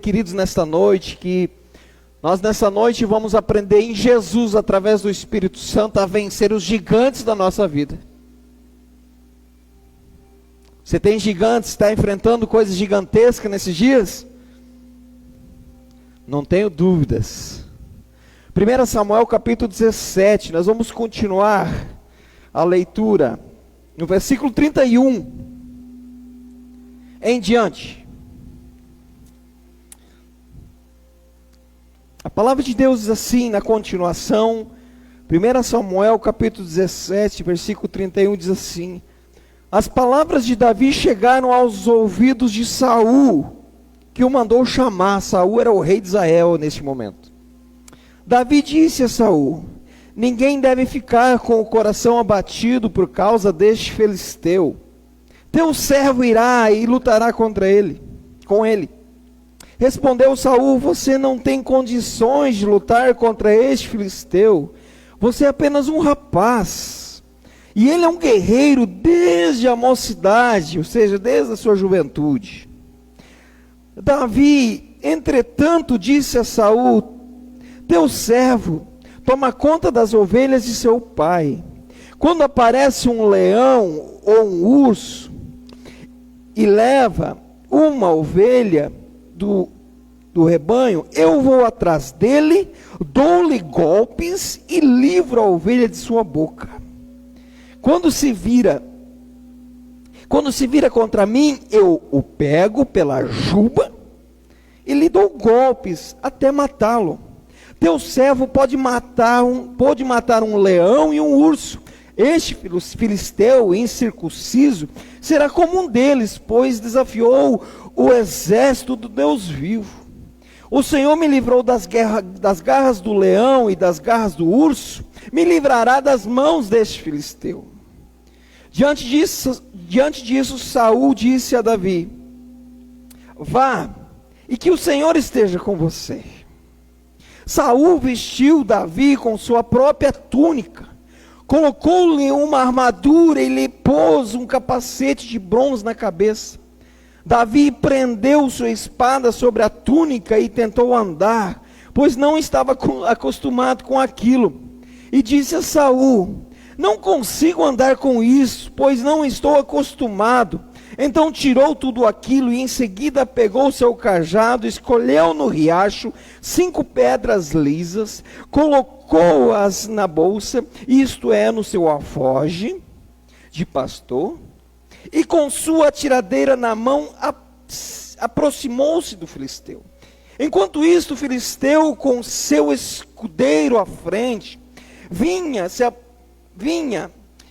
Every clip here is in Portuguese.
Queridos, nesta noite, que nós nessa noite vamos aprender em Jesus, através do Espírito Santo, a vencer os gigantes da nossa vida. Você tem gigantes, está enfrentando coisas gigantescas nesses dias? Não tenho dúvidas. 1 Samuel capítulo 17, nós vamos continuar a leitura, no versículo 31 em diante. A palavra de Deus diz assim, na continuação, 1 Samuel capítulo 17, versículo 31, diz assim: as palavras de Davi chegaram aos ouvidos de Saul, que o mandou chamar. Saul era o rei de Israel neste momento. Davi disse a Saul: ninguém deve ficar com o coração abatido por causa deste filisteu. Teu servo irá e lutará com ele. Respondeu Saul: você não tem condições de lutar contra este filisteu. Você é apenas um rapaz, e ele é um guerreiro desde a mocidade, ou seja, desde a sua juventude. Davi, entretanto, disse a Saul: teu servo toma conta das ovelhas de seu pai. Quando aparece um leão ou um urso e leva uma ovelha do rebanho, eu vou atrás dele, dou-lhe golpes e livro a ovelha de sua boca. Quando se vira contra mim, eu o pego pela juba e lhe dou golpes até matá-lo. Teu servo pode matar um leão e um urso. Este filisteu incircunciso será como um deles, pois desafiou o exército do Deus vivo. O Senhor me livrou das garras do leão e das garras do urso, me livrará das mãos deste filisteu. Diante disso, Saul disse a Davi: vá, e que o Senhor esteja com você. Saul vestiu Davi com sua própria túnica, colocou-lhe uma armadura e lhe pôs um capacete de bronze na cabeça. Davi prendeu sua espada sobre a túnica e tentou andar, pois não estava acostumado com aquilo. E disse a Saul: não consigo andar com isso, pois não estou acostumado. Então tirou tudo aquilo e em seguida pegou seu cajado, escolheu no riacho 5 pedras lisas, colocou-as na bolsa, isto é, no seu alforje de pastor, e com sua tiradeira na mão aproximou-se do filisteu. Enquanto isto, o filisteu, com seu escudeiro à frente, vinha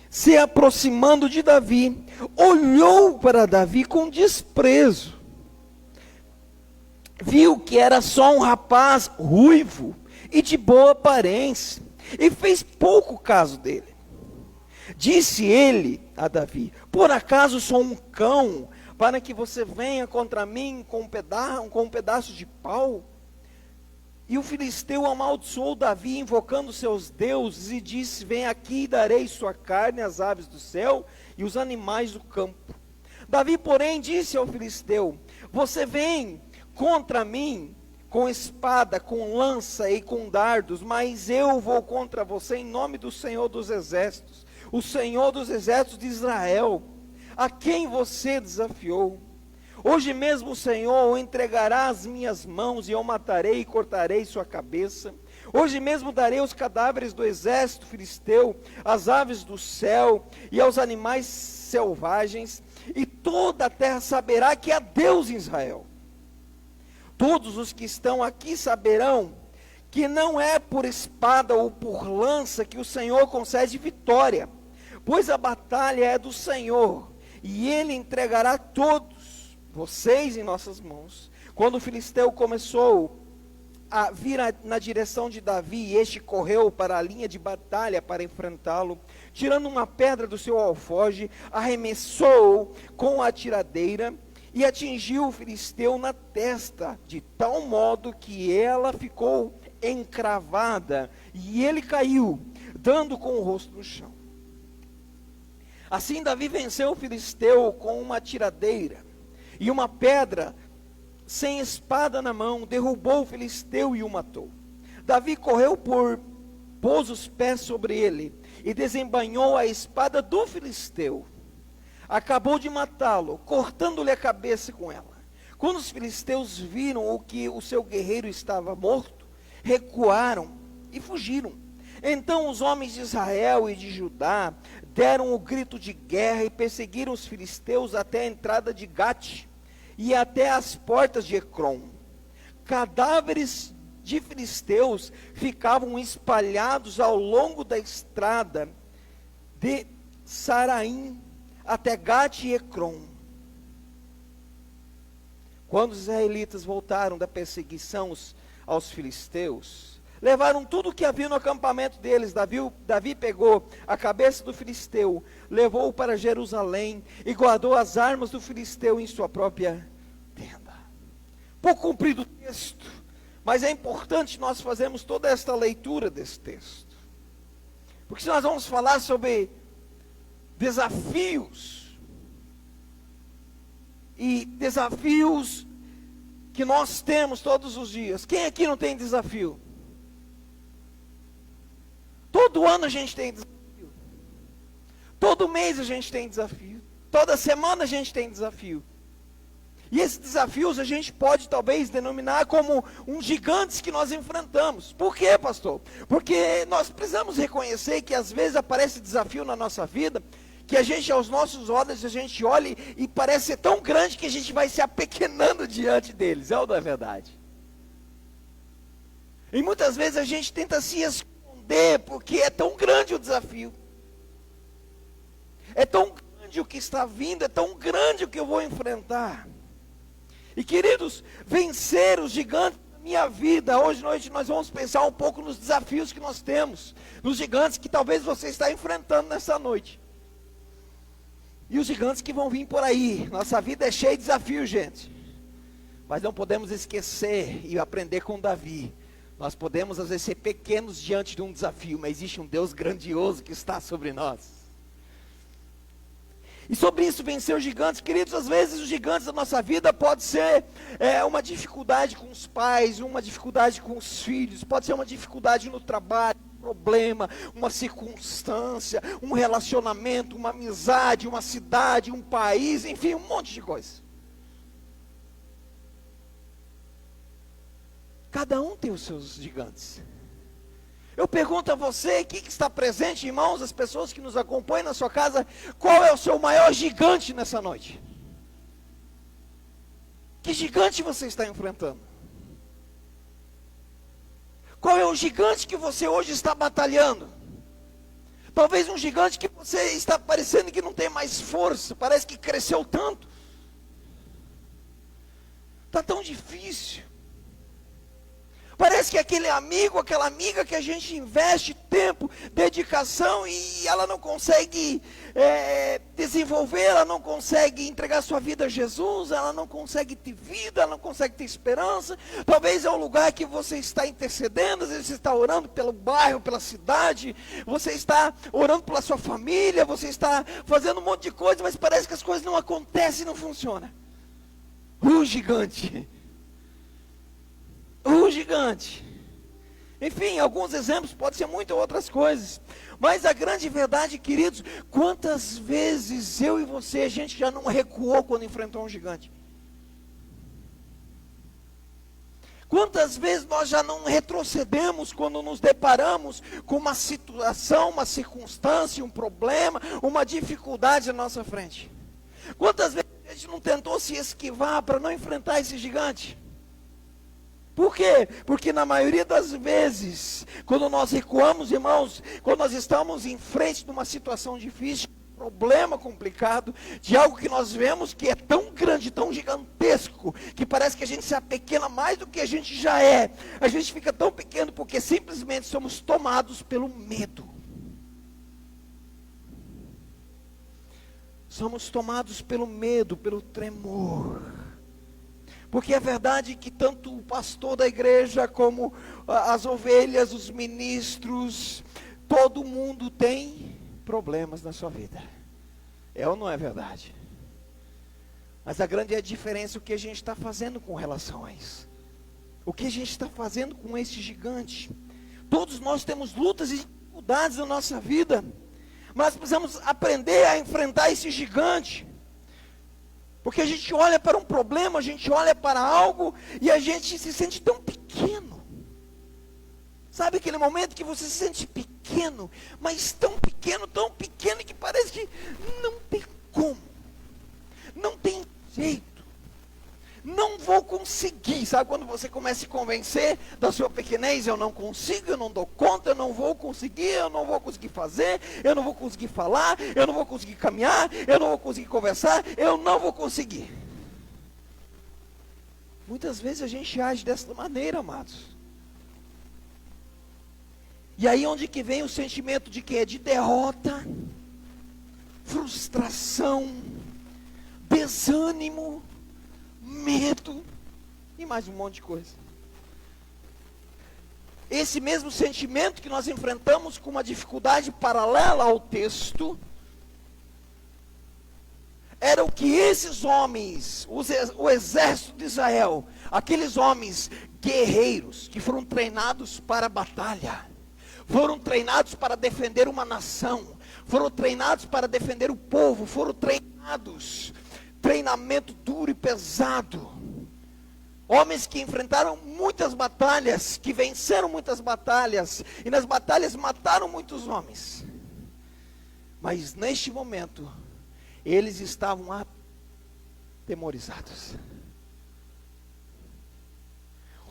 se aproximando de Davi, olhou para Davi com desprezo, viu que era só um rapaz ruivo e de boa aparência, e fez pouco caso dele. Disse ele a Davi: por acaso sou um cão, para que você venha contra mim com um pedaço de pau? E o filisteu amaldiçoou Davi, invocando seus deuses, e disse: vem aqui e darei sua carne às aves do céu e os animais do campo. Davi, porém, disse ao filisteu: você vem contra mim com espada, com lança e com dardos, mas eu vou contra você em nome do Senhor dos Exércitos, o Senhor dos Exércitos de Israel, a quem você desafiou. Hoje mesmo o Senhor o entregará às minhas mãos, e eu matarei e cortarei sua cabeça. Hoje mesmo darei os cadáveres do exército filisteu, às aves do céu e aos animais selvagens, e toda a terra saberá que há Deus em Israel. Todos os que estão aqui saberão que não é por espada ou por lança que o Senhor concede vitória, pois a batalha é do Senhor, e Ele entregará todos vocês em nossas mãos. Quando o filisteu começou a vir na direção de Davi, e este correu para a linha de batalha para enfrentá-lo, tirando uma pedra do seu alforje, arremessou com a tiradeira e atingiu o filisteu na testa, de tal modo que ela ficou encravada, e ele caiu, dando com o rosto no chão. Assim Davi venceu o filisteu com uma tiradeira e uma pedra sem espada na mão, derrubou o filisteu e o matou. Davi correu pôs os pés sobre ele e desembainhou a espada do filisteu. Acabou de matá-lo, cortando-lhe a cabeça com ela. Quando os filisteus viram que o seu guerreiro estava morto, recuaram e fugiram. Então os homens de Israel e de Judá deram o grito de guerra e perseguiram os filisteus até a entrada de Gate e até as portas de Ecrom. Cadáveres de filisteus ficavam espalhados ao longo da estrada de Saraim até Gate e Ecrom. Quando os israelitas voltaram da perseguição aos filisteus, levaram tudo o que havia no acampamento deles. Davi pegou a cabeça do filisteu, levou-o para Jerusalém e guardou as armas do filisteu em sua própria tenda. Pouco comprido o texto, mas é importante nós fazermos toda esta leitura desse texto, porque se nós vamos falar sobre desafios, e desafios que nós temos todos os dias. Quem aqui não tem desafio? Todo ano a gente tem desafio. Todo mês a gente tem desafio. Toda semana a gente tem desafio. E esses desafios a gente pode talvez denominar como uns gigantes que nós enfrentamos. Por quê, pastor? Porque nós precisamos reconhecer que às vezes aparece desafio na nossa vida, que a gente, aos nossos olhos, a gente olha e parece ser tão grande que a gente vai se apequenando diante deles. É ou não é verdade? E muitas vezes a gente tenta se esconder, porque é tão grande o desafio. É tão grande o que está vindo, é tão grande o que eu vou enfrentar. E queridos, vencer os gigantes da minha vida, hoje à noite nós vamos pensar um pouco nos desafios que nós temos, nos gigantes que talvez você está enfrentando nessa noite. E os gigantes que vão vir por aí. Nossa vida é cheia de desafios, gente. Mas não podemos esquecer e aprender com Davi. Nós podemos às vezes ser pequenos diante de um desafio, mas existe um Deus grandioso que está sobre nós. E sobre isso, vencer os gigantes, queridos, às vezes os gigantes da nossa vida pode ser uma dificuldade com os pais, uma dificuldade com os filhos, pode ser uma dificuldade no trabalho, problema, uma circunstância, um relacionamento, uma amizade, uma cidade, um país, enfim, um monte de coisa. Cada um tem os seus gigantes. Eu pergunto a você, que está presente, irmãos, as pessoas que nos acompanham na sua casa, qual é o seu maior gigante nessa noite? Que gigante você está enfrentando? Qual é o gigante que você hoje está batalhando? Talvez um gigante que você está parecendo que não tem mais força, parece que cresceu tanto. Está tão difícil. Parece que aquele amigo, aquela amiga que a gente investe tempo, dedicação e ela não consegue desenvolver, ela não consegue entregar sua vida a Jesus, ela não consegue ter vida, ela não consegue ter esperança. Talvez é um lugar que você está intercedendo, às vezes você está orando pelo bairro, pela cidade, você está orando pela sua família, você está fazendo um monte de coisa, mas parece que as coisas não acontecem e não funcionam. O gigante. O gigante. Enfim, alguns exemplos, pode ser muitas outras coisas. Mas a grande verdade, queridos, quantas vezes eu e você, a gente já não recuou quando enfrentou um gigante? Quantas vezes nós já não retrocedemos quando nos deparamos com uma situação, uma circunstância, um problema, uma dificuldade na nossa frente? Quantas vezes a gente não tentou se esquivar para não enfrentar esse gigante? Por quê? Porque na maioria das vezes, quando nós recuamos, irmãos, quando nós estamos em frente de uma situação difícil, um problema complicado, de algo que nós vemos que é tão grande, tão gigantesco, que parece que a gente se apequena mais do que a gente já é. A gente fica tão pequeno porque simplesmente somos tomados pelo medo. Somos tomados pelo medo, pelo tremor. Porque é verdade que tanto o pastor da igreja, como as ovelhas, os ministros, todo mundo tem problemas na sua vida. É ou não é verdade? Mas a grande diferença é o que a gente está fazendo com relação a isso. O que a gente está fazendo com esse gigante. Todos nós temos lutas e dificuldades na nossa vida, mas precisamos aprender a enfrentar esse gigante. Porque a gente olha para um problema, a gente olha para algo e a gente se sente tão pequeno. Sabe aquele momento que você se sente pequeno, mas tão pequeno que parece que não tem como, não tem jeito, não vou conseguir. Sabe quando você começa a se convencer da sua pequenez? Eu não consigo, eu não dou conta, eu não vou conseguir, eu não vou conseguir fazer, eu não vou conseguir falar, eu não vou conseguir caminhar, eu não vou conseguir conversar, eu não vou conseguir. Muitas vezes a gente age dessa maneira, amados. E aí onde que vem o sentimento de quê? De derrota, frustração, desânimo, medo e mais um monte de coisa. Esse mesmo sentimento que nós enfrentamos com uma dificuldade paralela ao texto, era o que esses homens, o exército de Israel, aqueles homens guerreiros que foram treinados para a batalha, foram treinados para defender uma nação, foram treinados para defender o povo, foram treinados, treinamento duro e pesado, homens que enfrentaram muitas batalhas, que venceram muitas batalhas, e nas batalhas mataram muitos homens, mas neste momento, eles estavam atemorizados,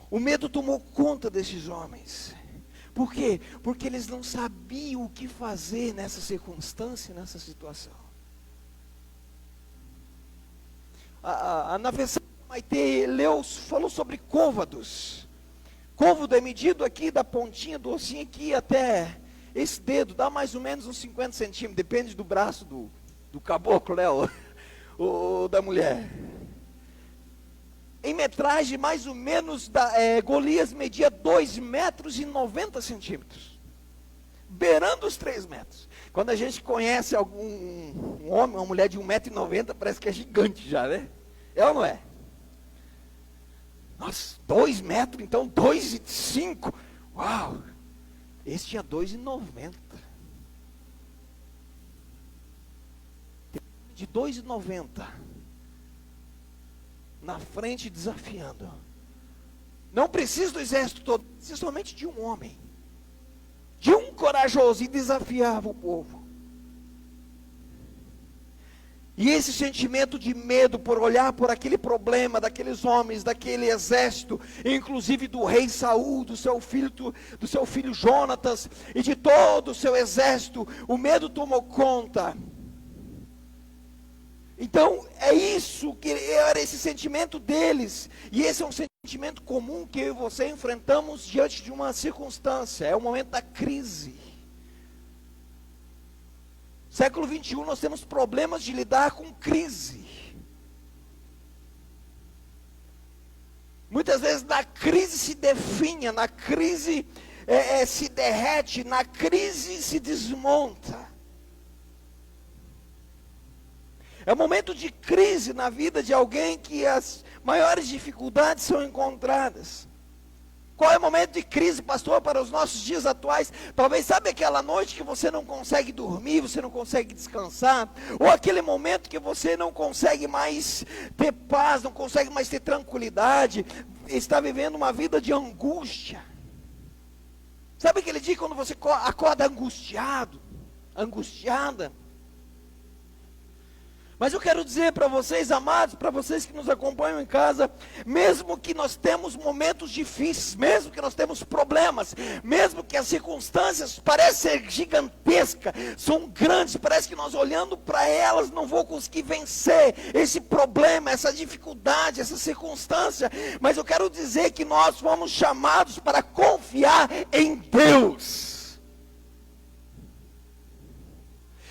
o medo tomou conta desses homens. Por quê? Porque eles não sabiam o que fazer nessa circunstância, nessa situação. Na versão Maite Leus falou sobre côvados. Côvado é medido aqui da pontinha do ossinho aqui até esse dedo, dá mais ou menos uns 50 centímetros, depende do braço do caboclo, né, ou da mulher. Em metragem, mais ou menos, Golias media 2,90 metros, beirando os 3 metros. Quando a gente conhece um homem, uma mulher de 1,90 metro, parece que é gigante já, né? É ou não é? Nossa, 2 metros, então 2,5. Uau! Esse tinha 2,90. De 2,90. Na frente desafiando. Não precisa do exército todo, precisa somente de um homem, de um corajoso, e desafiava o povo. E esse sentimento de medo por olhar por aquele problema, daqueles homens, daquele exército, inclusive do rei Saul, do seu filho Jonatas, e de todo o seu exército, o medo tomou conta. Então, é isso que era esse sentimento deles, e esse é um sentimento comum que eu e você enfrentamos diante de uma circunstância, é o momento da crise. Século 21 nós temos problemas de lidar com crise. Muitas vezes na crise se definha, na crise se derrete, na crise se desmonta. É um momento de crise na vida de alguém que as maiores dificuldades são encontradas. Qual é o momento de crise, pastor, para os nossos dias atuais? Talvez, sabe aquela noite que você não consegue dormir, você não consegue descansar? Ou aquele momento que você não consegue mais ter paz, não consegue mais ter tranquilidade, está vivendo uma vida de angústia. Sabe aquele dia quando você acorda angustiado, angustiada? Mas eu quero dizer para vocês, amados, para vocês que nos acompanham em casa, mesmo que nós temos momentos difíceis, mesmo que nós temos problemas, mesmo que as circunstâncias parecem ser gigantescas, são grandes, parece que nós olhando para elas não vou conseguir vencer esse problema, essa dificuldade, essa circunstância, mas eu quero dizer que nós fomos chamados para confiar em Deus.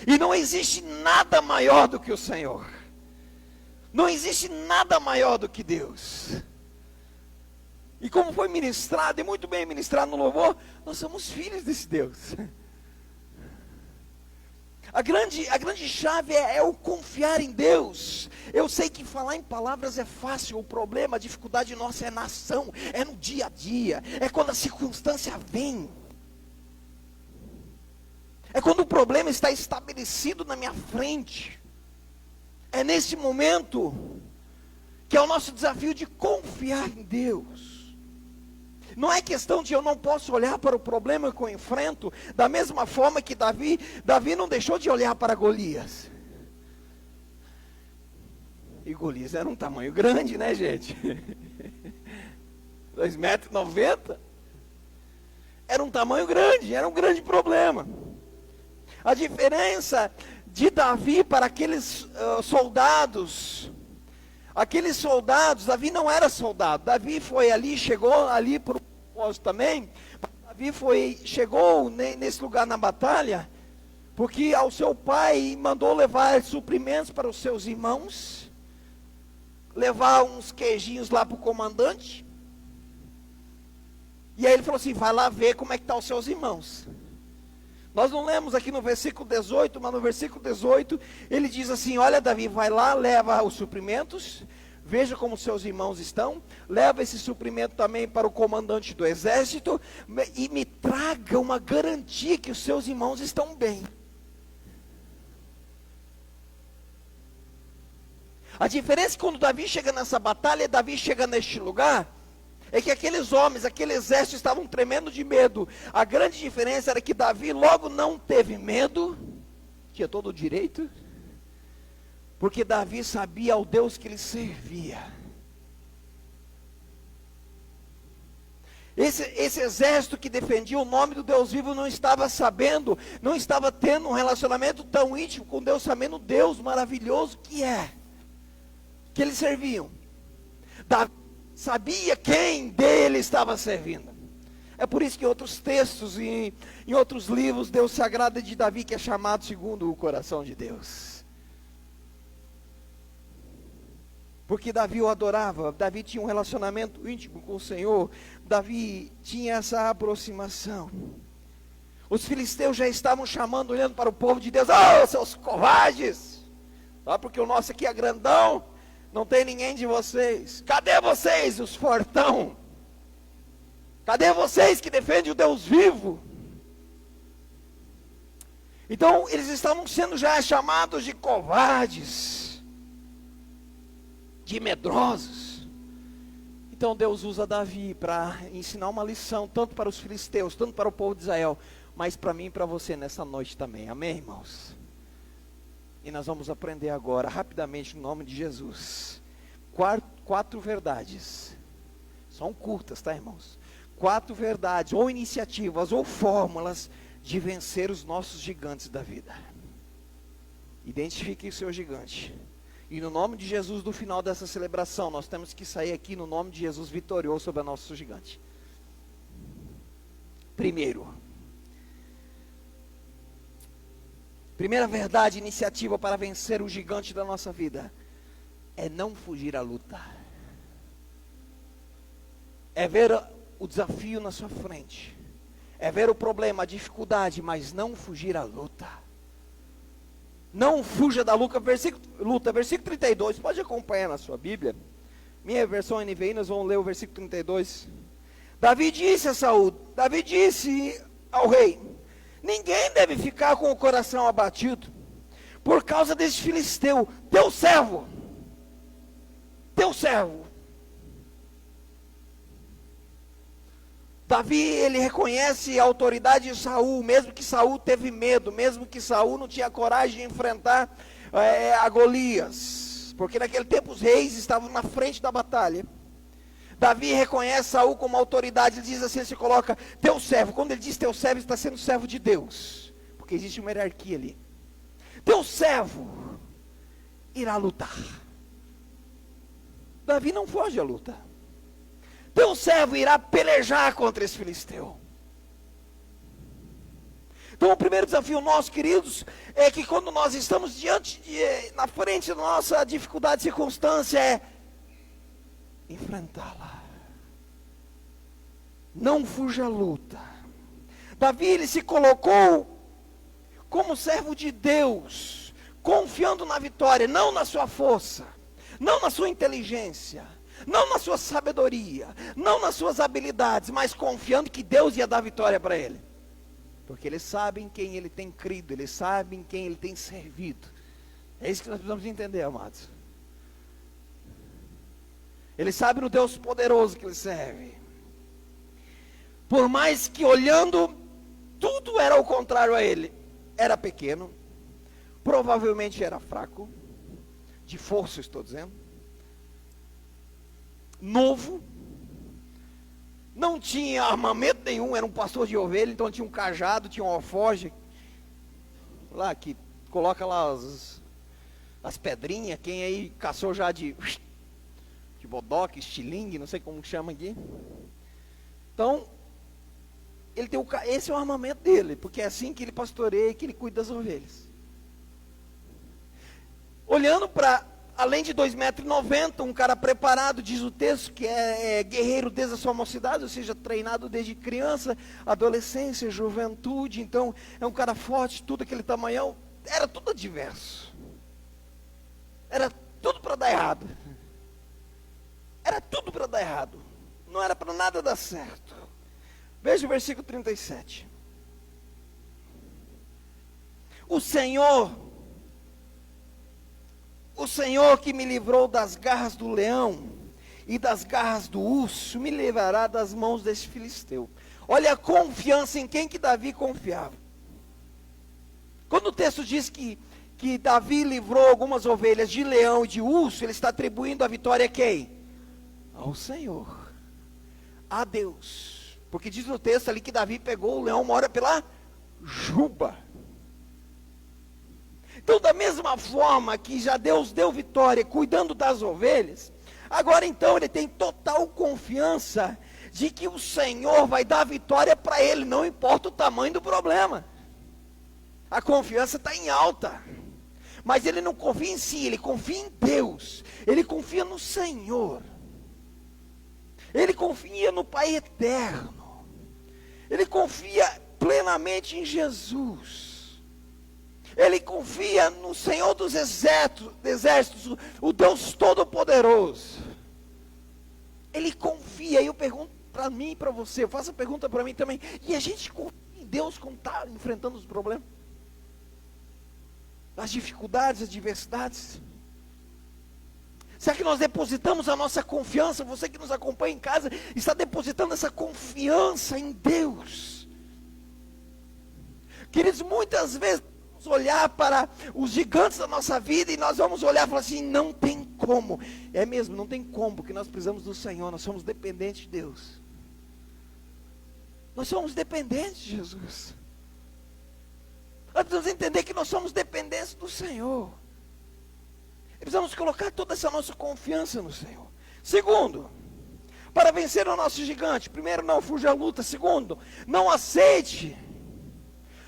E não existe nada maior do que o Senhor. Não existe nada maior do que Deus. E como foi ministrado, e muito bem ministrado no louvor, nós somos filhos desse Deus. A grande chave é o confiar em Deus. Eu sei que falar em palavras é fácil, o problema, a dificuldade nossa é na ação, é no dia a dia, é quando a circunstância vem. É quando o problema está estabelecido na minha frente. É nesse momento que é o nosso desafio de confiar em Deus. Não é questão de eu não posso olhar para o problema que eu enfrento, da mesma forma que Davi não deixou de olhar para Golias. E Golias era um tamanho grande, né, gente? 2,90 m. Era um tamanho grande, era um grande problema. A diferença de Davi para aqueles soldados, Davi não era soldado. Davi foi ali, chegou ali por um propósito também. Davi chegou nesse lugar na batalha, porque ao seu pai mandou levar suprimentos para os seus irmãos, levar uns queijinhos lá para o comandante. E aí ele falou assim: vai lá ver como é que estão os seus irmãos. Nós não lemos aqui no versículo 18, mas no versículo 18, ele diz assim: olha, Davi, vai lá, leva os suprimentos, veja como seus irmãos estão, leva esse suprimento também para o comandante do exército, e me traga uma garantia que os seus irmãos estão bem. A diferença é que quando Davi chega nessa batalha, Davi chega neste lugar, é que aqueles homens, aquele exército estavam tremendo de medo. A grande diferença era que Davi logo não teve medo, tinha todo o direito, porque Davi sabia ao Deus que ele servia. Esse exército que defendia o nome do Deus vivo não estava sabendo, não estava tendo um relacionamento tão íntimo com Deus, sabendo o Deus maravilhoso que eles serviam. Davi sabia quem dele estava servindo. É por isso que em outros textos e em outros livros, Deus se agrada de Davi, que é chamado segundo o coração de Deus. Porque Davi o adorava, Davi tinha um relacionamento íntimo com o Senhor, Davi tinha essa aproximação. Os filisteus já estavam chamando, olhando para o povo de Deus: oh, seus covardes, só porque o nosso aqui é grandão, não tem ninguém de vocês. Cadê vocês, os fortão? Cadê vocês que defendem o Deus vivo? Então eles estavam sendo já chamados de covardes, de medrosos. Então Deus usa Davi para ensinar uma lição, tanto para os filisteus, tanto para o povo de Israel, mas para mim e para você nessa noite também, amém, irmãos? E nós vamos aprender agora, rapidamente, no nome de Jesus, quatro verdades. São curtas, tá, irmãos? 4 verdades, ou iniciativas, ou fórmulas de vencer os nossos gigantes da vida. Identifique o seu gigante. E no nome de Jesus, do final dessa celebração, nós temos que sair aqui no nome de Jesus vitorioso sobre o nosso gigante. Primeira verdade, iniciativa para vencer o gigante da nossa vida, é não fugir à luta. É ver o desafio na sua frente, é ver o problema, a dificuldade, mas não fugir à luta. Não fuja da luta, versículo 32, pode acompanhar na sua Bíblia, minha versão NVI, nós vamos ler o versículo 32. Davi disse a Saul, Davi disse ao rei: ninguém deve ficar com o coração abatido por causa desse filisteu, teu servo. Davi, ele reconhece a autoridade de Saul, mesmo que Saul teve medo, mesmo que Saul não tinha coragem de enfrentar a Golias, porque naquele tempo os reis estavam na frente da batalha. Davi reconhece Saul como autoridade, ele diz assim, ele se coloca, teu servo. Quando ele diz teu servo, ele está sendo servo de Deus, porque existe uma hierarquia ali. Teu servo irá lutar. Davi não foge à luta. Teu servo irá pelejar contra esse filisteu. Então o primeiro desafio nosso, queridos, é que quando nós estamos na frente da nossa dificuldade, circunstância, é enfrentá-la. Não fuja à luta. Davi, ele se colocou como servo de Deus, confiando na vitória, não na sua força, não na sua inteligência, não na sua sabedoria, não nas suas habilidades, mas confiando que Deus ia dar vitória para ele. Porque ele sabe em quem ele tem crido, ele sabe em quem ele tem servido. É isso que nós precisamos entender, amados. Ele sabe no Deus poderoso que ele serve. Por mais que olhando, tudo era o contrário a ele. Era pequeno, provavelmente era fraco, de força estou dizendo, novo, não tinha armamento nenhum, era um pastor de ovelha, então tinha um cajado, tinha um alforje, lá que coloca lá as pedrinhas, quem aí caçou já de bodoque, estilingue, não sei como chama aqui. Então, ele tem esse é o armamento dele, porque é assim que ele pastoreia, que ele cuida das ovelhas. Olhando para, além de 2,90 m, um cara preparado, diz o texto, que é guerreiro desde a sua mocidade, ou seja, treinado desde criança, adolescência, juventude, então é um cara forte, tudo aquele tamanhão, era tudo adverso. Era tudo para dar errado. Era tudo para dar errado. Não era para nada dar certo. Veja o versículo 37. O Senhor que me livrou das garras do leão e das garras do urso, me livrará das mãos deste filisteu. Olha a confiança em quem que Davi confiava. Quando o texto diz que Davi livrou algumas ovelhas de leão e de urso, ele está atribuindo a vitória a quem? Ao Senhor, a Deus. Porque diz no texto ali que Davi pegou o leão uma hora pela juba. Então, da mesma forma que já Deus deu vitória cuidando das ovelhas, agora então ele tem total confiança de que o Senhor vai dar vitória para ele, não importa o tamanho do problema. A confiança está em alta. Mas ele não confia em si, ele confia em Deus. Ele confia no Senhor. Ele confia no Pai eterno. Ele confia plenamente em Jesus. Ele confia no Senhor dos exércitos, o Deus Todo-Poderoso. Ele confia, e eu pergunto para mim e para você, eu faço a pergunta para mim também, e a gente confia em Deus quando está enfrentando os problemas? As dificuldades, as adversidades? Será que nós depositamos a nossa confiança? Você que nos acompanha em casa, está depositando essa confiança em Deus? Queridos, muitas vezes vamos olhar para os gigantes da nossa vida e nós vamos olhar e falar assim, não tem como. É mesmo, não tem como, porque nós precisamos do Senhor, nós somos dependentes de Deus. Nós somos dependentes de Jesus. Nós precisamos entender que nós somos dependentes do Senhor. Precisamos colocar toda essa nossa confiança no Senhor. Segundo, para vencer o nosso gigante, primeiro, não fuja à luta. Segundo, não aceite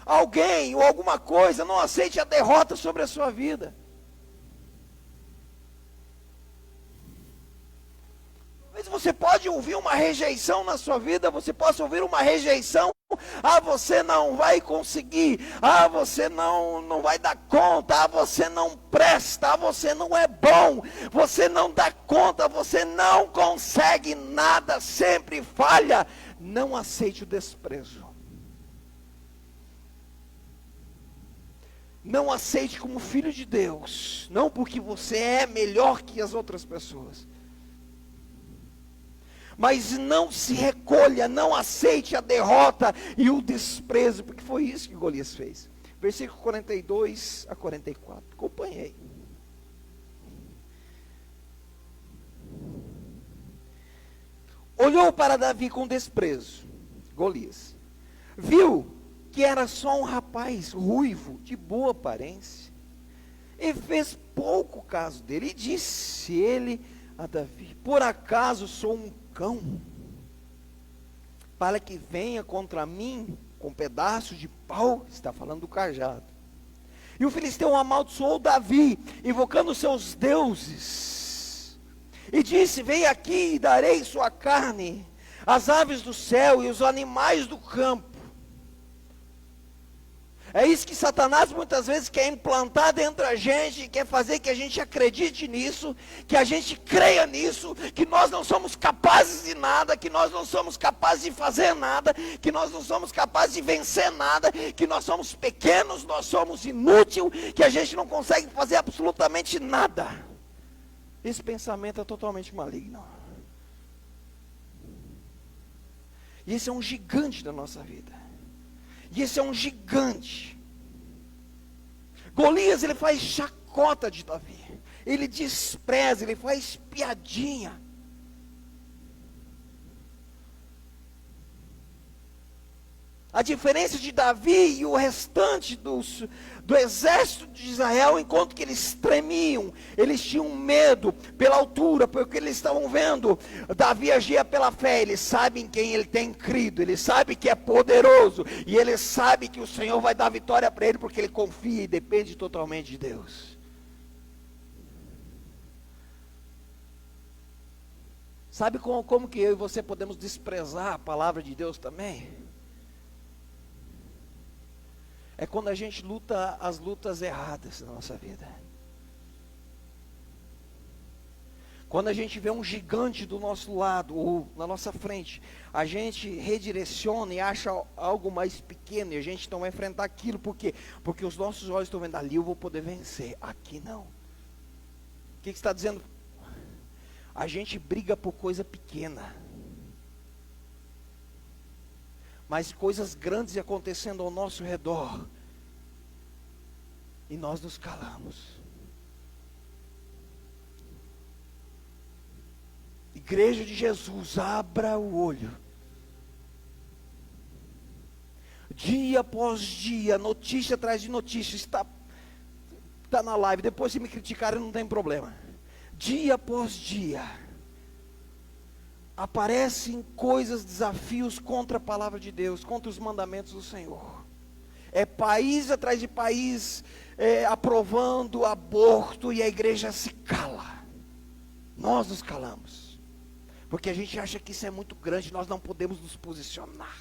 alguém ou alguma coisa, não aceite a derrota sobre a sua vida. Talvez você pode ouvir uma rejeição na sua vida, você possa ouvir uma rejeição. Você não vai conseguir, você não vai dar conta, você não presta, você não é bom, você não dá conta, você não consegue nada, sempre falha. Não aceite o desprezo. Não aceite como filho de Deus, não porque você é melhor que as outras pessoas, mas não se recolha, não aceite a derrota e o desprezo, porque foi isso que Golias fez. Versículo 42 a 44, acompanhei. Olhou para Davi com desprezo, Golias, viu que era só um rapaz ruivo, de boa aparência, e fez pouco caso dele, e disse ele a Davi, por acaso sou um cão, para que venha contra mim com pedaços de pau? Está falando do cajado. E o filisteu amaldiçoou Davi, invocando seus deuses, e disse, vem aqui e darei sua carne às aves do céu e os animais do campo. É isso que Satanás muitas vezes quer implantar dentro da gente, quer fazer que a gente acredite nisso, que a gente creia nisso, que nós não somos capazes de nada, que nós não somos capazes de fazer nada, que nós não somos capazes de vencer nada, que nós somos pequenos, nós somos inúteis, que a gente não consegue fazer absolutamente nada. Esse pensamento é totalmente maligno. E esse é um gigante da nossa vida. E esse é um gigante. Golias, ele faz chacota de Davi. Ele despreza, ele faz piadinha. A diferença de Davi e o restante do exército de Israel, enquanto que eles tremiam, eles tinham medo pela altura, porque eles estavam vendo. Davi agia pela fé, ele sabe em quem ele tem crido, ele sabe que é poderoso, e ele sabe que o Senhor vai dar vitória para ele, porque ele confia e depende totalmente de Deus. Sabe como que eu e você podemos desprezar a palavra de Deus também? É quando a gente luta as lutas erradas na nossa vida. Quando a gente vê um gigante do nosso lado, ou na nossa frente, a gente redireciona e acha algo mais pequeno, e a gente não vai enfrentar aquilo, por quê? Porque os nossos olhos estão vendo, ali eu vou poder vencer, aqui não. O que está dizendo? A gente briga por coisa pequena, mas coisas grandes acontecendo ao nosso redor, e nós nos calamos. Igreja de Jesus, abra o olho. Dia após dia, notícia atrás de notícia, está na live, depois se me criticarem não tem problema. Dia após dia, aparecem coisas, desafios contra a palavra de Deus, contra os mandamentos do Senhor. É país atrás de país aprovando aborto, e a igreja se cala. Nós nos calamos, porque a gente acha que isso é muito grande, nós não podemos nos posicionar.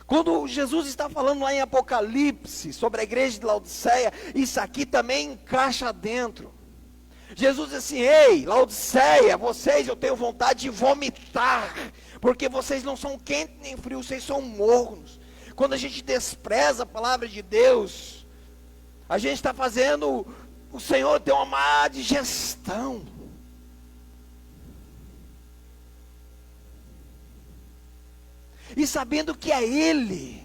Quando Jesus está falando lá em Apocalipse sobre a igreja de Laodiceia, isso aqui também encaixa dentro. Jesus diz assim: ei, Laodiceia, vocês, eu tenho vontade de vomitar, porque vocês não são quentes nem frios, vocês são mornos. Quando a gente despreza a palavra de Deus, a gente está fazendo o Senhor ter uma má digestão. E sabendo que é Ele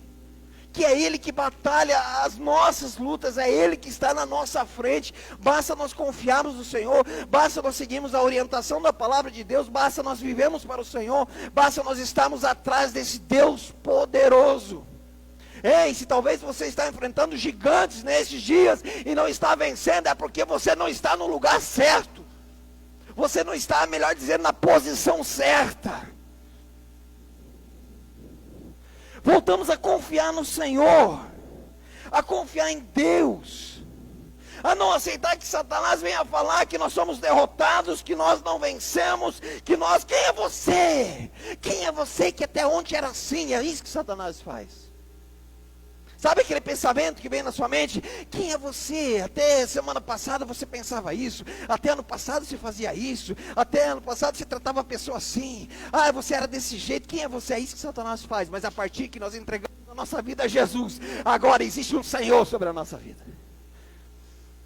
que batalha as nossas lutas, é Ele que está na nossa frente. Basta nós confiarmos no Senhor, basta nós seguirmos a orientação da palavra de Deus, basta nós vivemos para o Senhor, basta nós estarmos atrás desse Deus poderoso. Ei, se talvez você está enfrentando gigantes nesses dias e não está vencendo, é porque você não está no lugar certo, você não está, melhor dizendo, na posição certa. Voltamos a confiar no Senhor, a confiar em Deus, a não aceitar que Satanás venha falar que nós somos derrotados, que nós não vencemos, que nós, quem é você? Quem é você que até ontem era assim? É isso que Satanás faz. Sabe aquele pensamento que vem na sua mente? Quem é você? Até semana passada você pensava isso, até ano passado você fazia isso, até ano passado você tratava a pessoa assim, você era desse jeito. Quem é você? É isso que Satanás faz. Mas a partir que nós entregamos a nossa vida a Jesus, agora existe um Senhor sobre a nossa vida,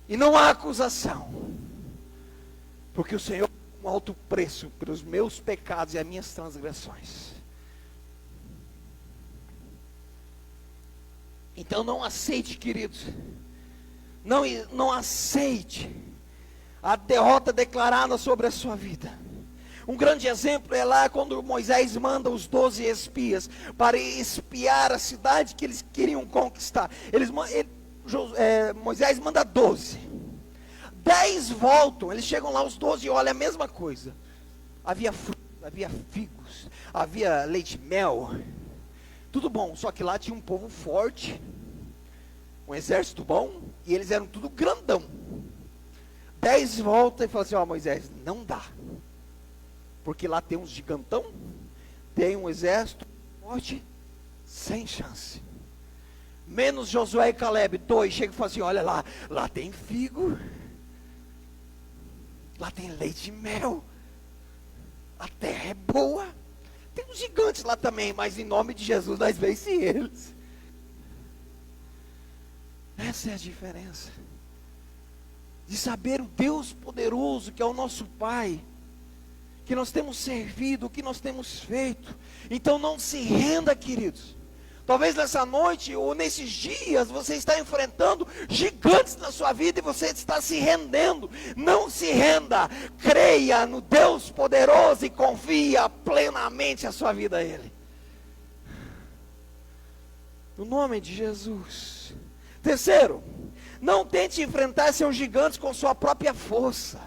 e não há acusação, porque o Senhor pagou um alto preço pelos meus pecados e as minhas transgressões. Então não aceite, queridos, não aceite a derrota declarada sobre a sua vida. Um grande exemplo é lá quando Moisés manda os 12 espias para espiar a cidade que eles queriam conquistar. Moisés manda 12, 10 voltam, eles chegam lá, os 12 olham a mesma coisa. Havia frutos, havia figos, havia leite e mel, tudo bom, só que lá tinha um povo forte, um exército bom, e eles eram tudo grandão. 10 voltam e falam assim: Moisés, não dá, porque lá tem uns gigantão, tem um exército forte, sem chance. Menos Josué e Caleb, 2, chega e fala assim, olha lá, lá tem figo, lá tem leite e mel, a terra é boa, tem uns gigantes lá também, mas em nome de Jesus nós vencemos eles. Essa é a diferença, de saber o Deus poderoso que é o nosso Pai, que nós temos servido, o que nós temos feito. Então não se renda, queridos. Talvez nessa noite ou nesses dias você está enfrentando gigantes na sua vida e você está se rendendo. Não se renda, creia no Deus poderoso e confia plenamente a sua vida a Ele. No nome de Jesus. Terceiro, não tente enfrentar seus gigantes com sua própria força.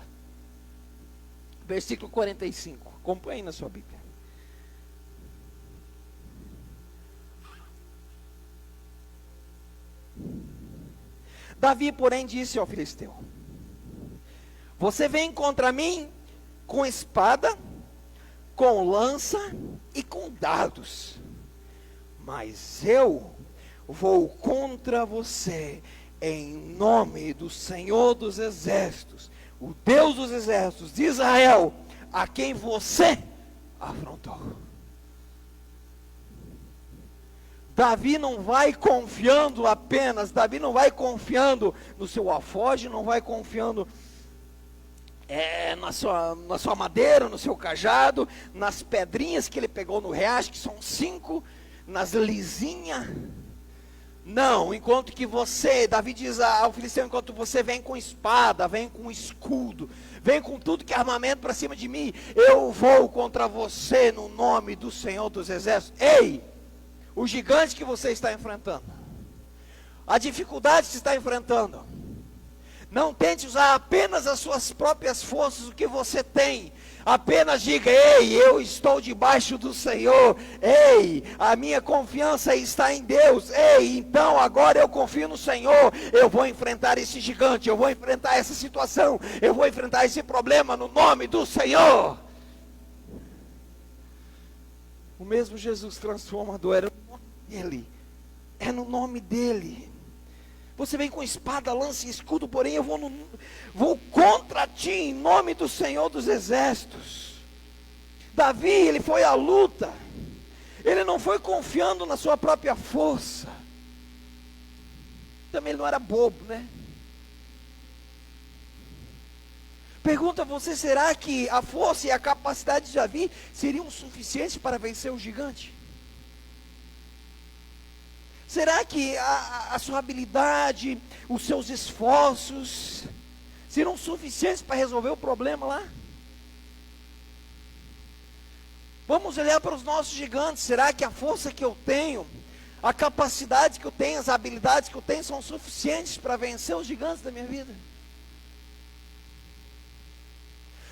Versículo 45, acompanhe na sua Bíblia. Davi, porém, disse ao filisteu: você vem contra mim com espada, com lança e com dardos, mas eu vou contra você em nome do Senhor dos Exércitos, o Deus dos Exércitos de Israel, a quem você afrontou. Davi não vai confiando apenas, Davi não vai confiando no seu alforje, não vai confiando na sua madeira, no seu cajado, nas pedrinhas que ele pegou no riacho, que são 5, nas lisinhas. Não, enquanto que você, Davi diz ao filisteu, enquanto você vem com espada, vem com escudo, vem com tudo que é armamento para cima de mim, eu vou contra você no nome do Senhor dos Exércitos. Ei, o gigante que você está enfrentando, a dificuldade que você está enfrentando, não tente usar apenas as suas próprias forças, o que você tem. Apenas diga: ei, eu estou debaixo do Senhor. Ei, a minha confiança está em Deus. Ei, então agora eu confio no Senhor. Eu vou enfrentar esse gigante, eu vou enfrentar essa situação, eu vou enfrentar esse problema no nome do Senhor. O mesmo Jesus transformador era no nome dele. É no nome dele. Você vem com espada, lança e escudo, porém eu vou contra ti em nome do Senhor dos Exércitos. Davi, ele foi à luta. Ele não foi confiando na sua própria força. Também ele não era bobo, né? Pergunta a você, será que a força e a capacidade de Davi seriam suficientes para vencer o gigante? Será que a sua habilidade, os seus esforços serão suficientes para resolver o problema lá? Vamos olhar para os nossos gigantes. Será que a força que eu tenho, a capacidade que eu tenho, as habilidades que eu tenho são suficientes para vencer os gigantes da minha vida?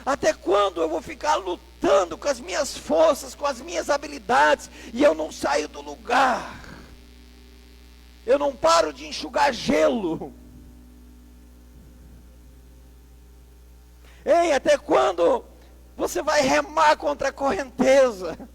Até quando eu vou ficar lutando com as minhas forças, com as minhas habilidades, e eu não saio do lugar? Eu não paro de enxugar gelo. Ei, até quando você vai remar contra a correnteza?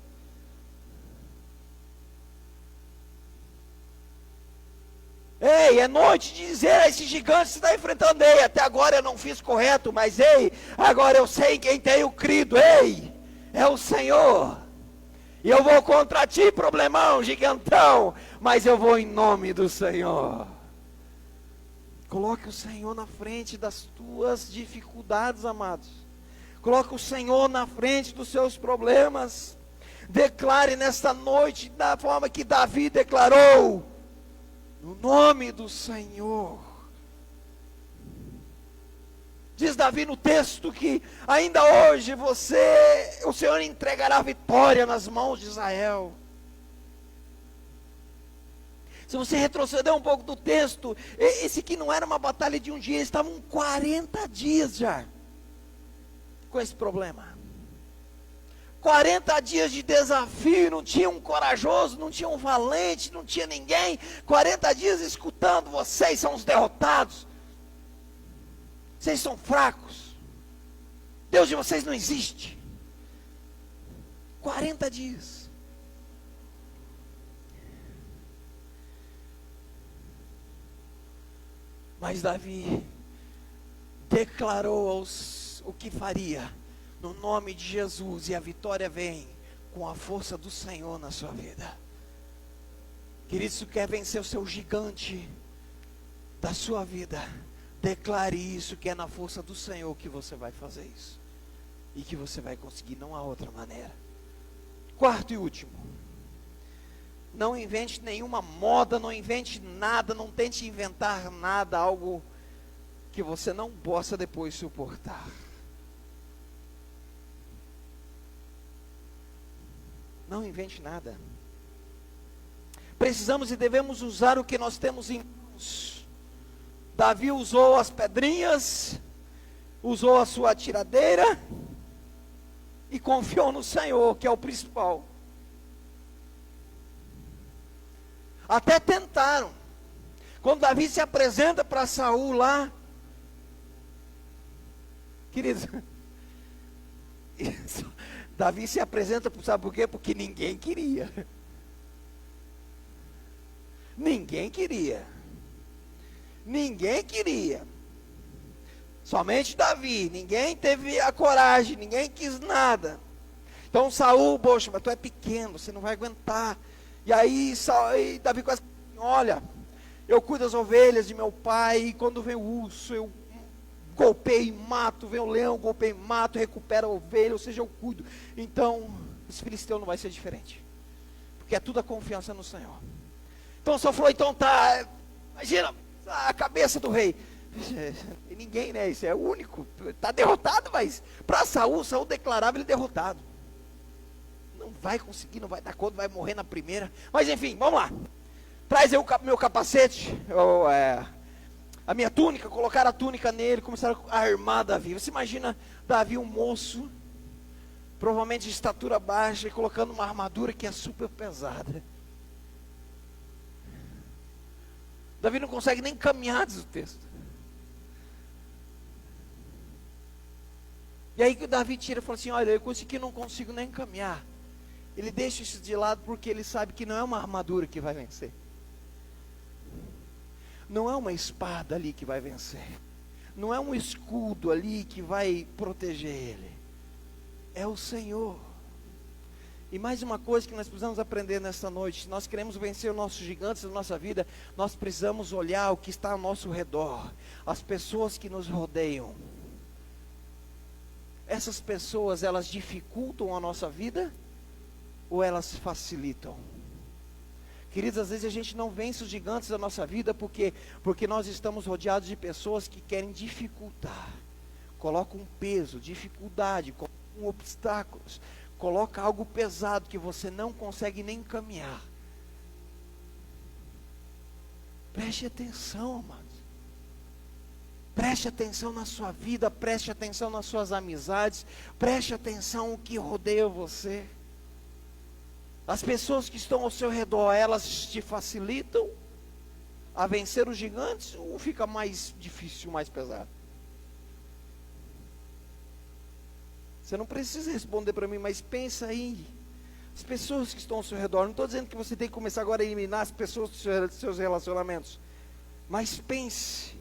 Ei, é noite de dizer a esse gigante que você está enfrentando: ei, até agora eu não fiz correto, mas ei, agora eu sei quem tenho crido. Ei, é o Senhor. E eu vou contra ti, problemão, gigantão, mas eu vou em nome do Senhor. Coloque o Senhor na frente das tuas dificuldades, amados. Coloque o Senhor na frente dos seus problemas. Declare nesta noite da forma que Davi declarou: no nome do Senhor. Diz Davi no texto que ainda hoje o Senhor entregará a vitória nas mãos de Israel. Se você retroceder um pouco do texto, esse aqui não era uma batalha de um dia, eles estavam 40 dias já com esse problema. 40 dias de desafio, não tinha um corajoso, não tinha um valente, não tinha ninguém. 40 dias escutando: vocês são os derrotados. Vocês são fracos. Deus de vocês não existe. 40 dias. Mas Davi declarou o que faria no nome de Jesus, e a vitória vem com a força do Senhor na sua vida. Querido, se quer vencer o seu gigante da sua vida, declare isso, que é na força do Senhor que você vai fazer isso, e que você vai conseguir, não há outra maneira. Quarto e último, não invente nenhuma moda, não invente nada, não tente inventar nada, algo que você não possa depois suportar. Não invente nada. Precisamos e devemos usar o que nós temos em mãos. Davi usou as pedrinhas, usou a sua tiradeira e confiou no Senhor, que é o principal. Até tentaram. Quando Davi se apresenta para Saul lá, queridos, Davi se apresenta, sabe por quê? Porque ninguém queria. Ninguém queria. Ninguém queria. Somente Davi. Ninguém teve a coragem, ninguém quis nada. Então Saul, poxa, mas tu é pequeno, você não vai aguentar. E aí Davi quase, olha, eu cuido das ovelhas de meu pai, e quando vem o urso, eu golpeio e mato, vem o leão, golpeio e mato, recupera a ovelha, ou seja, eu cuido. Então, esse filisteu não vai ser diferente, porque é tudo a confiança no Senhor. Então Saul falou, então tá, imagina a cabeça do rei. E ninguém, né, isso é o único, está derrotado, mas para Saul declarava ele derrotado. Não vai conseguir, não vai dar conta, vai morrer na primeira. Mas enfim, vamos lá. Traz aí o meu capacete, a minha túnica, colocaram a túnica nele, começaram a armar Davi. Você imagina Davi, um moço, provavelmente de estatura baixa, e colocando uma armadura que é super pesada. Davi não consegue nem caminhar, diz o texto. E aí que o Davi tira e fala assim, olha, eu não consigo nem caminhar. Ele deixa isso de lado porque ele sabe que não é uma armadura que vai vencer. Não é uma espada ali que vai vencer. Não é um escudo ali que vai proteger ele. É o Senhor. E mais uma coisa que nós precisamos aprender nesta noite: se nós queremos vencer os nossos gigantes da nossa vida, nós precisamos olhar o que está ao nosso redor, as pessoas que nos rodeiam. Essas pessoas, elas dificultam a nossa vida ou elas facilitam? Queridos, às vezes a gente não vence os gigantes da nossa vida porque nós estamos rodeados de pessoas que querem dificultar. Colocam um peso, dificuldade, colocam obstáculos, coloca algo pesado que você não consegue nem caminhar. Preste atenção, amados. Preste atenção na sua vida, preste atenção nas suas amizades, preste atenção no que rodeia você. As pessoas que estão ao seu redor, elas te facilitam a vencer os gigantes ou fica mais difícil, mais pesado? Você não precisa responder para mim, mas pensa aí. As pessoas que estão ao seu redor, não estou dizendo que você tem que começar agora a eliminar as pessoas dos seus relacionamentos, mas pense.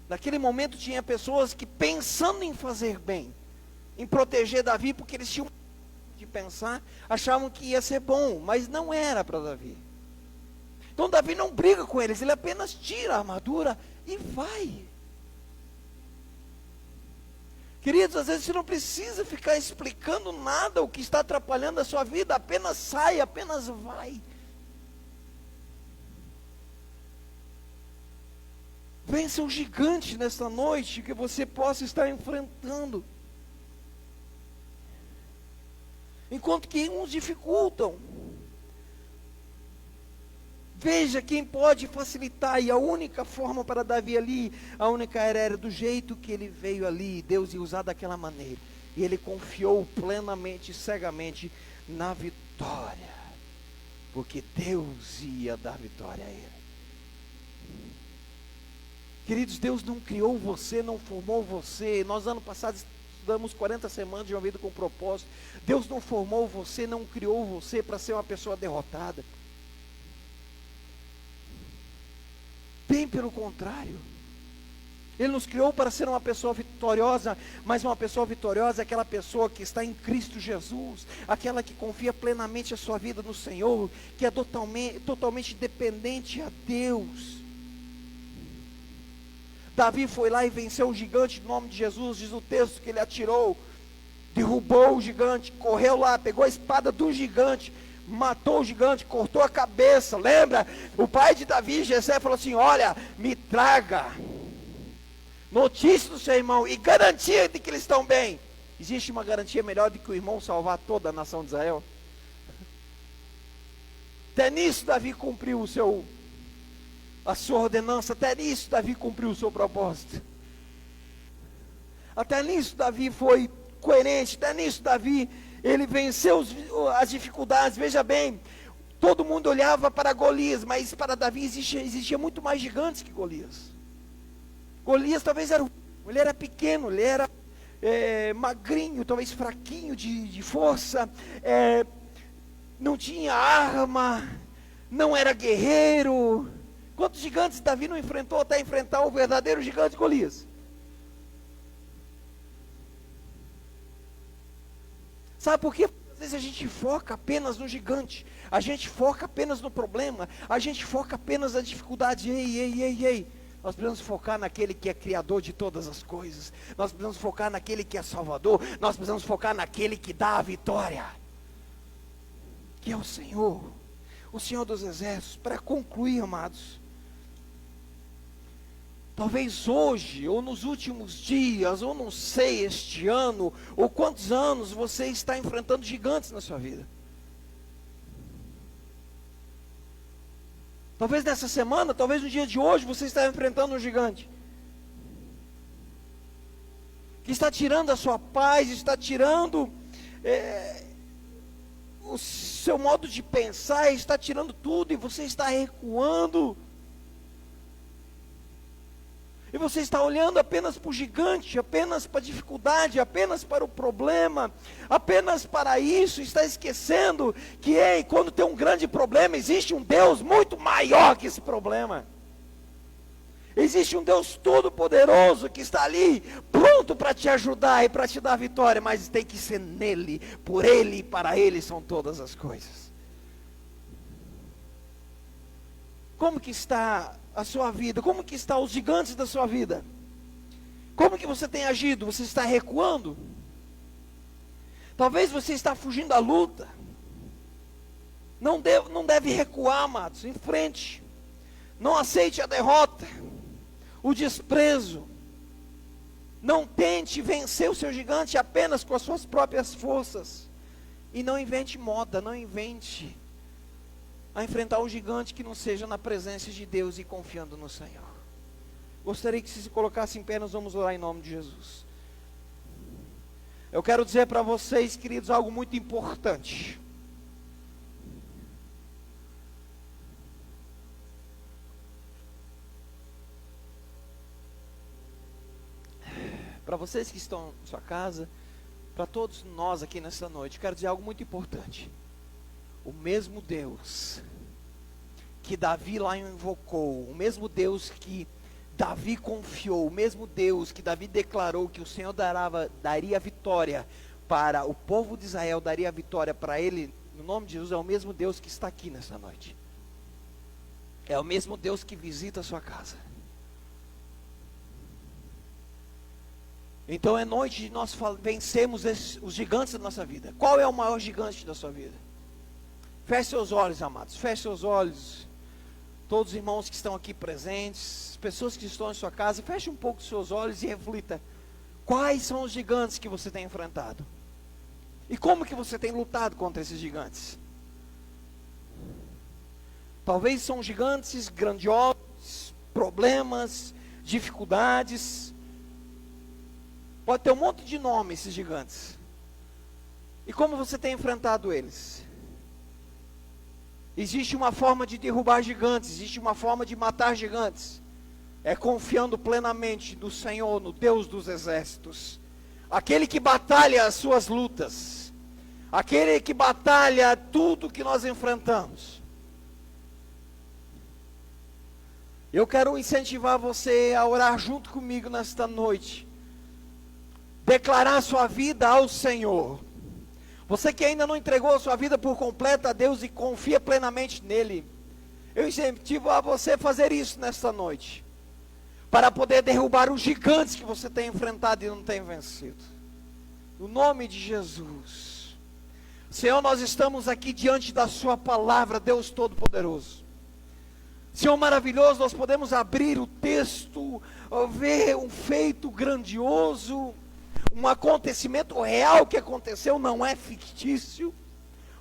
Naquele momento tinha pessoas que, pensando em fazer bem, em proteger Davi, porque eles tinham de pensar, achavam que ia ser bom, mas não era para Davi. Então Davi não briga com eles, ele apenas tira a armadura e vai. Queridos, às vezes você não precisa ficar explicando nada o que está atrapalhando a sua vida, apenas sai, apenas vai. Vença um gigante nesta noite que você possa estar enfrentando. Enquanto que uns dificultam. Veja quem pode facilitar. E a única forma para Davi ali, a única era do jeito que ele veio ali. Deus ia usar daquela maneira. E ele confiou plenamente, cegamente na vitória. Porque Deus ia dar vitória a ele. Queridos, Deus não criou você, não formou você. Nós ano passado estudamos 40 semanas de uma vida com propósito. Deus não formou você, não criou você para ser uma pessoa derrotada. Bem pelo contrário. Ele nos criou para ser uma pessoa vitoriosa, mas uma pessoa vitoriosa é aquela pessoa que está em Cristo Jesus, aquela que confia plenamente a sua vida no Senhor, que é totalmente dependente a Deus. Davi foi lá e venceu o gigante em nome de Jesus, diz o texto que ele atirou, derrubou o gigante, correu lá, pegou a espada do gigante, matou o gigante, cortou a cabeça. Lembra? O pai de Davi, Jessé, falou assim: olha, me traga notícia do seu irmão e garantia de que eles estão bem. Existe uma garantia melhor do que o irmão salvar toda a nação de Israel? Até nisso Davi cumpriu a sua ordenança, até nisso Davi cumpriu o seu propósito. Até nisso Davi foi coerente, até nisso Davi, ele venceu as dificuldades. Veja bem, todo mundo olhava para Golias, mas para Davi existia muito mais gigantes que Golias. Golias talvez ele era pequeno, ele era magrinho, talvez fraquinho de força, não tinha arma, não era guerreiro. Quantos gigantes Davi não enfrentou até enfrentar o verdadeiro gigante Golias? Sabe por quê? Às vezes a gente foca apenas no gigante, a gente foca apenas no problema, a gente foca apenas na dificuldade. Ei, nós precisamos focar naquele que é criador de todas as coisas, nós precisamos focar naquele que é salvador, nós precisamos focar naquele que dá a vitória, que é o Senhor dos exércitos. Para concluir, amados, talvez hoje, ou nos últimos dias, ou não sei, este ano, ou quantos anos você está enfrentando gigantes na sua vida. Talvez nessa semana, talvez no dia de hoje, você está enfrentando um gigante que está tirando a sua paz, está tirando o seu modo de pensar, está tirando tudo, e você está recuando. E você está olhando apenas para o gigante, apenas para a dificuldade, apenas para o problema, apenas para isso, está esquecendo que quando tem um grande problema, existe um Deus muito maior que esse problema. Existe um Deus todo-poderoso que está ali, pronto para te ajudar e para te dar vitória, mas tem que ser nele, por ele e para ele são todas as coisas. Como que está a sua vida? Como que estão os gigantes da sua vida? Como que você tem agido? Você está recuando? Talvez você está fugindo da luta. Não deve recuar, amados. Em frente. Não aceite a derrota, o desprezo. Não tente vencer o seu gigante apenas com as suas próprias forças. E não invente moda, não invente a enfrentar o gigante que não seja na presença de Deus e confiando no Senhor. Gostaria que se colocasse em pé, nós vamos orar em nome de Jesus. Eu quero dizer para vocês, queridos, algo muito importante. Para vocês que estão em sua casa, para todos nós aqui nessa noite, quero dizer algo muito importante. O mesmo Deus que Davi lá invocou, o mesmo Deus que Davi confiou, o mesmo Deus que Davi declarou que o Senhor daria vitória para o povo de Israel, daria vitória para ele, no nome de Jesus, é o mesmo Deus que está aqui nessa noite. É o mesmo Deus que visita a sua casa. Então é noite de nós vencermos os gigantes da nossa vida. Qual é o maior gigante da sua vida? Feche seus olhos, amados, feche seus olhos. Todos os irmãos que estão aqui presentes, pessoas que estão em sua casa, feche um pouco os seus olhos e reflita. Quais são os gigantes que você tem enfrentado? E como que você tem lutado contra esses gigantes? Talvez são gigantes grandiosos, problemas, dificuldades. Pode ter um monte de nome esses gigantes. E como você tem enfrentado eles? Existe uma forma de derrubar gigantes, existe uma forma de matar gigantes. É confiando plenamente no Senhor, no Deus dos exércitos. Aquele que batalha as suas lutas. Aquele que batalha tudo que nós enfrentamos. Eu quero incentivar você a orar junto comigo nesta noite. Declarar sua vida ao Senhor. Você que ainda não entregou a sua vida por completo a Deus e confia plenamente nele, eu incentivo a você fazer isso nesta noite, para poder derrubar os gigantes que você tem enfrentado e não tem vencido. No nome de Jesus. Senhor, nós estamos aqui diante da sua palavra, Deus Todo-Poderoso. Senhor maravilhoso, nós podemos abrir o texto, ver um feito grandioso, um acontecimento real que aconteceu, não é fictício,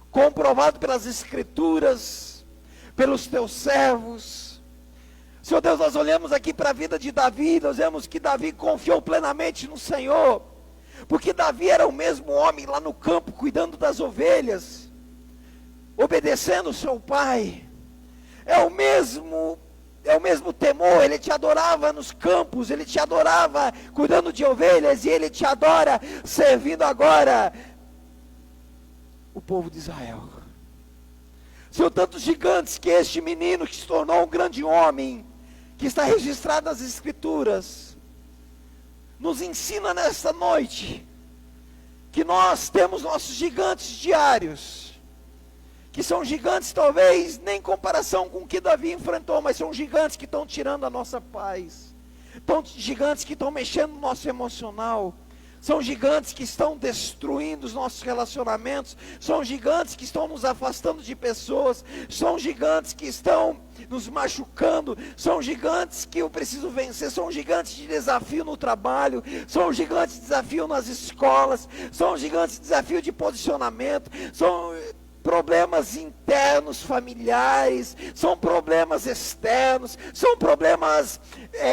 comprovado pelas Escrituras, pelos teus servos. Senhor Deus, nós olhamos aqui para a vida de Davi, nós vemos que Davi confiou plenamente no Senhor, porque Davi era o mesmo homem lá no campo, cuidando das ovelhas, obedecendo seu pai. É o mesmo temor, ele te adorava nos campos, ele te adorava cuidando de ovelhas, e ele te adora servindo agora o povo de Israel. São tantos gigantes que este menino que se tornou um grande homem, que está registrado nas Escrituras, nos ensina nesta noite, que nós temos nossos gigantes diários, que são gigantes talvez nem em comparação com o que Davi enfrentou, mas são gigantes que estão tirando a nossa paz, gigantes que estão mexendo no nosso emocional, são gigantes que estão destruindo os nossos relacionamentos, são gigantes que estão nos afastando de pessoas, são gigantes que estão nos machucando, são gigantes que eu preciso vencer, são gigantes de desafio no trabalho, são gigantes de desafio nas escolas, são gigantes de desafio de posicionamento, são problemas internos, familiares, são problemas externos, são problemas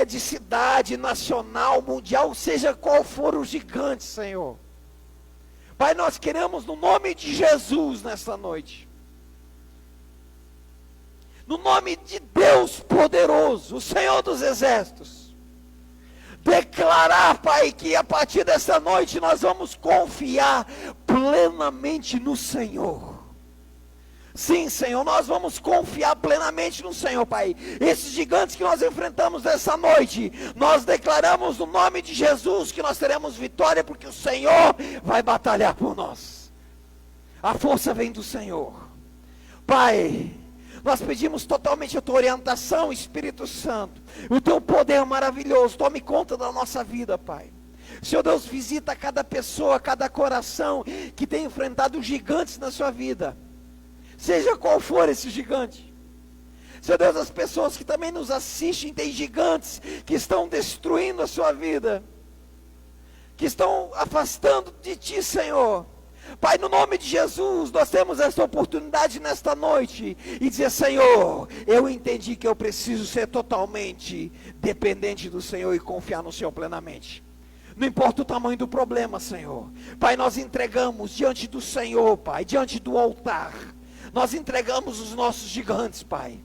de cidade, nacional, mundial, seja qual for o gigante, Senhor. Pai, nós queremos no nome de Jesus nesta noite, no nome de Deus poderoso, o Senhor dos exércitos, declarar, Pai, que a partir dessa noite nós vamos confiar plenamente no Senhor. Sim, Senhor, nós vamos confiar plenamente no Senhor, Pai. Esses gigantes que nós enfrentamos essa noite, nós declaramos no nome de Jesus que nós teremos vitória, porque o Senhor vai batalhar por nós. A força vem do Senhor. Pai, nós pedimos totalmente a tua orientação, Espírito Santo. O teu poder maravilhoso, tome conta da nossa vida, Pai. Senhor Deus, visita cada pessoa, cada coração que tem enfrentado gigantes na sua vida, seja qual for esse gigante. Senhor Deus, as pessoas que também nos assistem, tem gigantes que estão destruindo a sua vida, que estão afastando de Ti, Senhor. Pai, no nome de Jesus, nós temos essa oportunidade nesta noite, e dizer: Senhor, eu entendi que eu preciso ser totalmente dependente do Senhor, e confiar no Senhor plenamente. Não importa o tamanho do problema, Senhor. Pai, nós entregamos diante do Senhor, Pai, diante do altar, nós entregamos os nossos gigantes, Pai.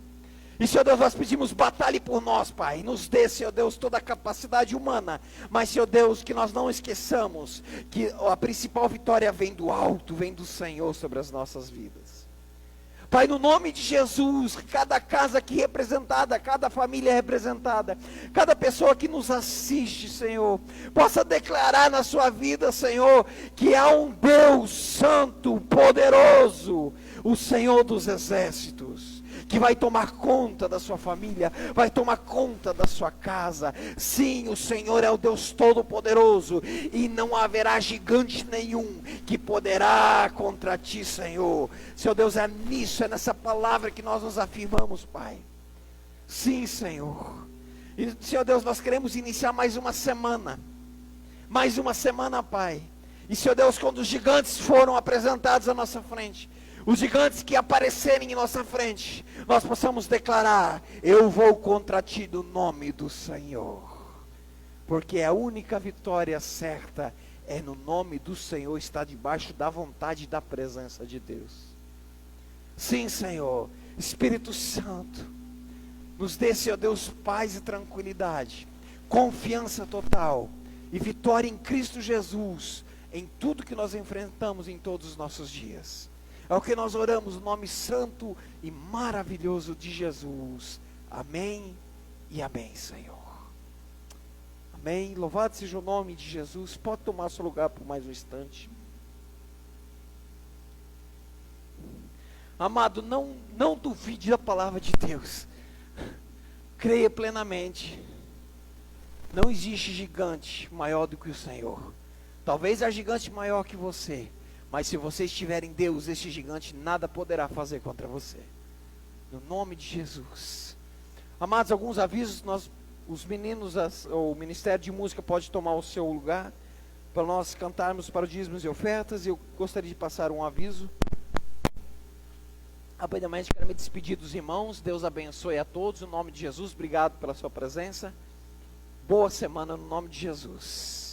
E, Senhor Deus, nós pedimos: batalhe por nós, Pai. Nos dê, Senhor Deus, toda a capacidade humana. Mas, Senhor Deus, que nós não esqueçamos que a principal vitória vem do alto, vem do Senhor sobre as nossas vidas. Pai, no nome de Jesus, cada casa aqui representada, cada família representada, cada pessoa que nos assiste, Senhor, possa declarar na sua vida, Senhor, que há um Deus santo, poderoso, o Senhor dos exércitos, que vai tomar conta da sua família, vai tomar conta da sua casa. Sim, o Senhor é o Deus Todo-Poderoso, e não haverá gigante nenhum que poderá contra ti, Senhor. Senhor Deus, é nisso, é nessa palavra que nós nos afirmamos, Pai. Sim, Senhor. E, Senhor Deus, nós queremos iniciar mais uma semana, Pai. E, Senhor Deus, quando os gigantes foram apresentados à nossa frente, os gigantes que aparecerem em nossa frente, nós possamos declarar: eu vou contra ti no nome do Senhor, porque a única vitória certa é no nome do Senhor, está debaixo da vontade e da presença de Deus. Sim, Senhor. Espírito Santo, nos dê, Senhor Deus, paz e tranquilidade, confiança total e vitória em Cristo Jesus, em tudo que nós enfrentamos em todos os nossos dias. É o que nós oramos no nome santo e maravilhoso de Jesus. Amém e amém, Senhor. Amém. Louvado seja o nome de Jesus. Pode tomar seu lugar por mais um instante. Amado, não duvide da palavra de Deus. Creia plenamente. Não existe gigante maior do que o Senhor. Talvez há gigante maior que você, mas se você estiver em Deus, esse gigante nada poderá fazer contra você. No nome de Jesus. Amados, alguns avisos. Os meninos, o Ministério de Música pode tomar o seu lugar para nós cantarmos para os dízimos e ofertas. E eu gostaria de passar um aviso. Rapidamente quero me despedir dos irmãos. Deus abençoe a todos, no nome de Jesus. Obrigado pela sua presença. Boa semana no nome de Jesus.